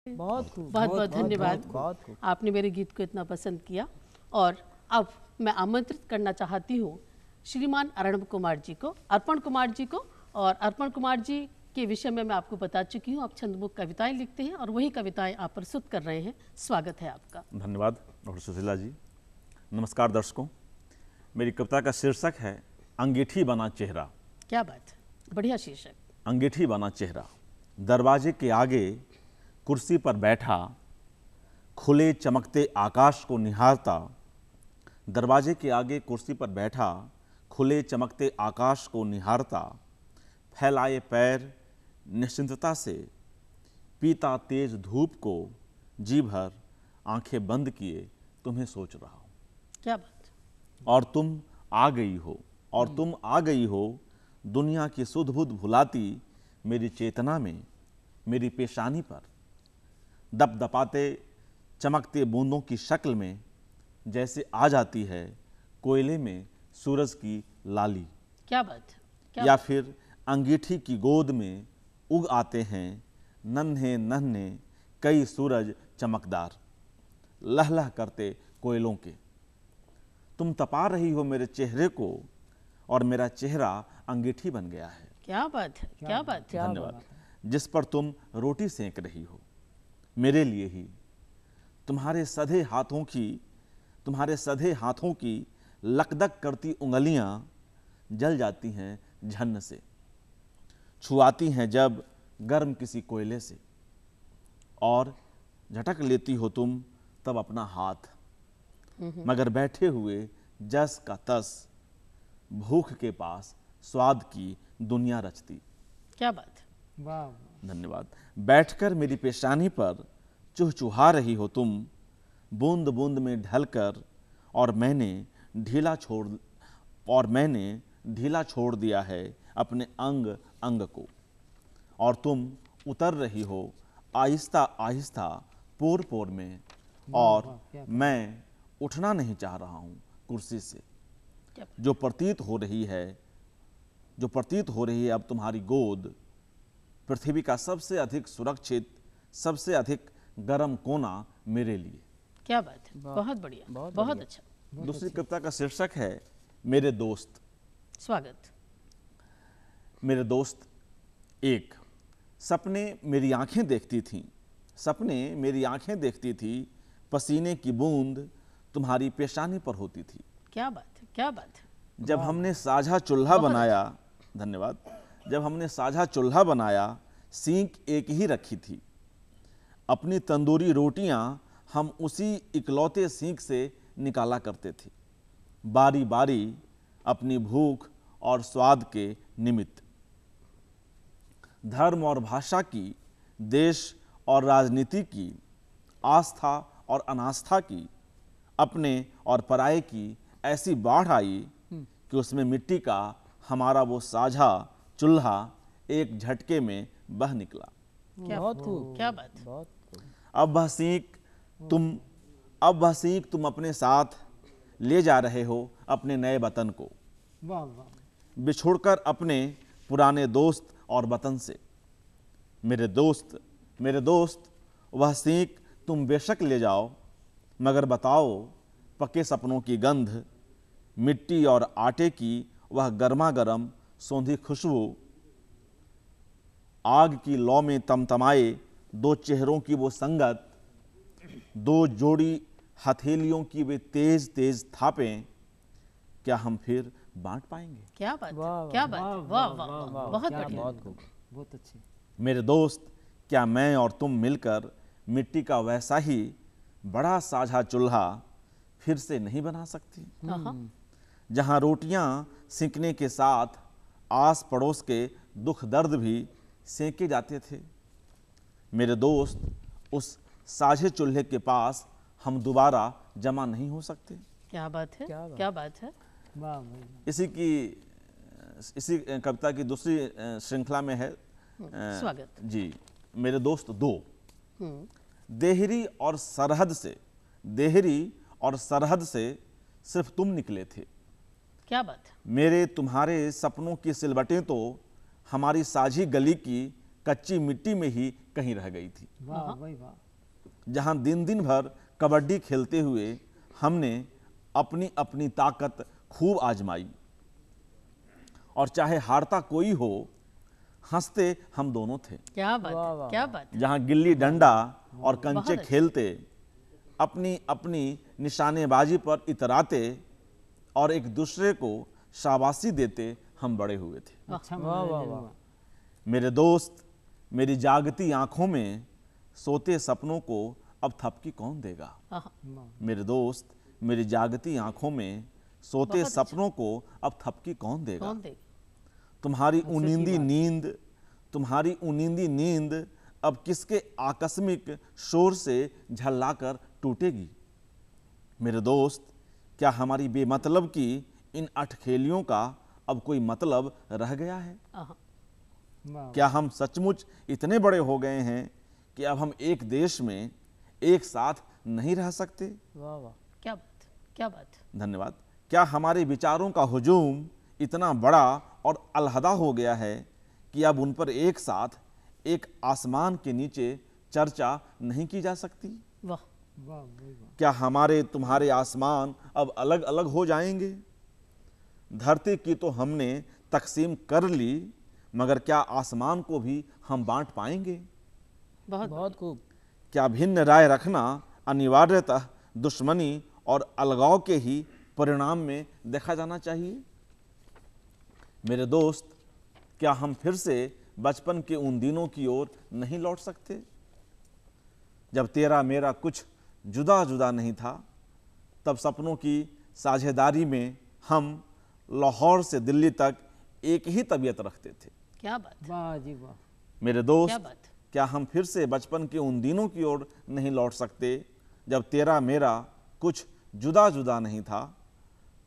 बहुत खूब, बहुत बहुत धन्यवाद। बहुत खूब। आपने मेरे गीत को इतना पसंद किया। और अब मैं आमंत्रित करना चाहती हूँ श्रीमान अर्णव कुमार जी को, अर्पण कुमार जी को। और अर्पण कुमार जी के विषय में मैं आपको बता चुकी हूँ, आप छंदमुक्त कविताएं लिखते हैं और वही कविताएं आप प्रस्तुत कर रहे हैं। स्वागत है आपका। धन्यवाद डॉक्टर सुशीला जी। नमस्कार दर्शकों, मेरी कविता का शीर्षक है अंगीठी बना चेहरा। क्या बात है, बढ़िया शीर्षक। अंगीठी बना चेहरा, दरवाजे के आगे कुर्सी पर बैठा, खुले चमकते आकाश को निहारता। दरवाजे के आगे कुर्सी पर बैठा, खुले चमकते आकाश को निहारता। फैलाए पैर निश्चिंतता से, पीता तेज धूप को, जी भर आंखें बंद किए तुम्हें सोच रहा हूँ। क्या बात। और तुम आ गई हो, और तुम आ गई हो, दुनिया की सुध बुध भुलाती मेरी चेतना में, मेरी पेशानी पर दपदपाते चमकते बूंदों की शक्ल में, जैसे आ जाती है कोयले में सूरज की लाली। क्या बात। क्या या फिर अंगीठी की गोद में उग आते हैं नन्हे नन्हे कई सूरज चमकदार, लहलह करते कोयलों के। तुम तपा रही हो मेरे चेहरे को, और मेरा चेहरा अंगीठी बन गया है। क्या बात है, क्या बात है। धन्यवाद। जिस पर तुम रोटी सेंक रही हो, मेरे लिए ही। तुम्हारे सधे हाथों की लकदक करती उंगलियां जल जाती हैं झन्न से, छुआती हैं जब गर्म किसी कोयले से, और झटक लेती हो तुम तब अपना हाथ। मगर बैठे हुए जस का तस, भूख के पास स्वाद की दुनिया रचती। क्या बात। वाह। धन्यवाद। बैठकर मेरी पेशानी पर चुहचुहा रही हो तुम, बूंद बूंद में ढलकर, और मैंने ढीला छोड़ दिया है अपने अंग अंग को। और तुम उतर रही हो आहिस्ता आहिस्ता पोर पोर में, और मैं उठना नहीं चाह रहा हूँ कुर्सी से। जो प्रतीत हो रही है अब तुम्हारी गोद, पृथ्वी का सबसे अधिक सुरक्षित, सबसे अधिक गर्म कोना मेरे लिए। क्या बात है, बहुत बढ़िया, बहुत अच्छा। दूसरी कविता का शीर्षक है मेरे दोस्त। स्वागत। मेरे दोस्त एक। सपने मेरी आंखें देखती थी, पसीने की बूंद तुम्हारी पेशानी पर होती थी। क्या बात है, क्या बात है। जब हमने साझा चूल्हा बनाया, धन्यवाद, जब हमने साझा चूल्हा बनाया, सींक एक ही रखी थी। अपनी तंदूरी रोटियां हम उसी इकलौते सींक से निकाला करते थे, बारी बारी अपनी भूख और स्वाद के निमित्त। धर्म और भाषा की, देश और राजनीति की, आस्था और अनास्था की, अपने और पराये की ऐसी बाढ़ आई कि उसमें मिट्टी का हमारा वो साझा चूल्हा एक झटके में बह निकला। बहुत खूब, क्या बात। बहुत खूब। अब वह सीख तुम अपने साथ ले जा रहे हो अपने नए वतन को, वाह वाह। बिछोड़कर अपने पुराने दोस्त और वतन से। मेरे दोस्त, वह सीख तुम बेशक ले जाओ, मगर बताओ पके सपनों की गंध, मिट्टी और आटे की वह गर्मा गर्म सौंधी खुशबू, आग की लौ में तमतमाए दो चेहरों की वो संगत, दो जोड़ी हथेलियों की वे तेज तेज थापें, क्या हम फिर बांट पाएंगे? क्या बात वाह, है, क्या वाह, बात है। वाह, वाह वाह वाह, वाह, वाह, बहुत क्या बढ़िया। बहुत खूब, बहुत अच्छे। मेरे दोस्त, क्या मैं और तुम मिलकर मिट्टी का वैसा ही बड़ा साझा चूल्हा फिर से नहीं बना सकती, जहां रोटियां सेंकने के साथ आस पड़ोस के दुख दर्द भी सेंके जाते थे? मेरे दोस्त, उस साझे चूल्हे के पास हम दोबारा जमा नहीं हो सकते। क्या बात है, क्या बात। क्या बात है। वाह वाह। इसी कविता की दूसरी श्रृंखला में है स्वागत। जी। मेरे दोस्त दो। देहरी और सरहद से सिर्फ तुम निकले थे। क्या बात है। मेरे तुम्हारे सपनों की सिलवटें तो हमारी साझी गली की कच्ची मिट्टी में ही कहीं रह गई थी। वाह भाई वाह। जहां दिन दिन भर कबड्डी खेलते हुए हमने अपनी अपनी ताकत खूब आजमाई, और चाहे हारता कोई हो, हंसते हम दोनों थे। क्या बात वाह, है, वाह, क्या बात है। जहां गिल्ली डंडा और कंचे बहुत अच्छा। खेलते, अपनी अपनी निशानेबाजी पर इतराते और एक दूसरे को शाबाशी देते हम बड़े हुए थे। अच्छा वाह, वाह वाह, वाह वाह। वाह। मेरे दोस्त, मेरी जागती आंखों में सोते सपनों को अब थपकी कौन देगा। आहा, मेरे दोस्त, मेरी जागती आंखों में सोते बहुत अच्छा। सपनों को अब थपकी कौन देगा। कौन देगा। तुम्हारी सच्ची उनींदी बात। नींद, तुम्हारी उनींदी नींद अब किसके आकस्मिक शोर से झल्लाकर टूटेगी। मेरे दोस्त, क्या हमारी बेमतलब की इन अटखेलियों का अब कोई मतलब रह गया है। आहा, वाह, क्या हम सचमुच इतने बड़े हो गए हैं कि अब हम एक देश में एक साथ नहीं रह सकते। वाह वाह। क्या बात, क्या बात। धन्यवाद। क्या हमारे विचारों का हुजूम इतना बड़ा और अलहदा हो गया है कि अब उन पर एक साथ एक आसमान के नीचे चर्चा नहीं की जा सकती। वाह, वाह भाई वाह। क्या हमारे तुम्हारे आसमान अब अलग अलग हो जाएंगे। धरती की तो हमने तकसीम कर ली, मगर क्या आसमान को भी हम बांट पाएंगे। बहुत बहुत खूब। क्या भिन्न राय रखना अनिवार्यतः दुश्मनी और अलगाव के ही परिणाम में देखा जाना चाहिए। मेरे दोस्त, क्या हम फिर से बचपन के उन दिनों की ओर नहीं लौट सकते, जब तेरा मेरा कुछ जुदा जुदा नहीं था। तब सपनों की साझेदारी में हम लाहौर से दिल्ली तक एक ही तबीयत रखते थे। क्या बात, वाह जी वाह। मेरे क्या दोस्त, बात। क्या हम फिर से बचपन के उन दिनों की ओर नहीं लौट सकते, जब तेरा मेरा कुछ जुदा जुदा नहीं था।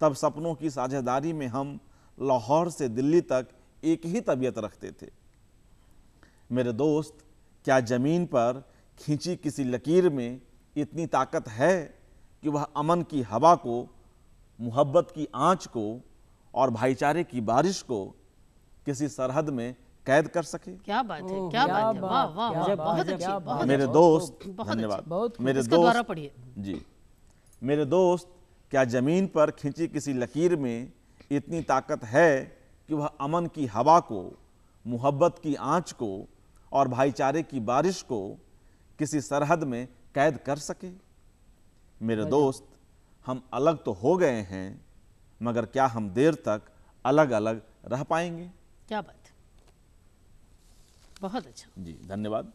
तब सपनों की साझेदारी में हम लाहौर से दिल्ली तक एक ही तबीयत रखते थे। मेरे दोस्त, क्या जमीन पर खींची किसी लकीर में इतनी ताकत है कि वह अमन की हवा को, मोहब्बत की आंच को और भाईचारे की बारिश को किसी सरहद में कैद कर सके। क्या बात है, ओह, क्या क्या बात है। वाह बात, वाह क्या वाह, बात, बहुत क्या अच्छी, बात। बहुत मेरे अच्छी। दोस्त, बहुत धन्यवाद। अच्छी। बहुत खूब। मेरे इसका द्वारा दोस्त, पढ़िए। जी, मेरे दोस्त, क्या जमीन पर खींची किसी लकीर में इतनी ताकत है कि वह अमन की हवा को, मोहब्बत की आंच को और भाईचारे की बारिश को किसी सरहद में कैद कर सके। मेरे दोस्त, हम अलग तो हो गए हैं, मगर क्या हम देर तक अलग अलग रह पाएंगे। क्या बात, बहुत अच्छा। जी, धन्यवाद।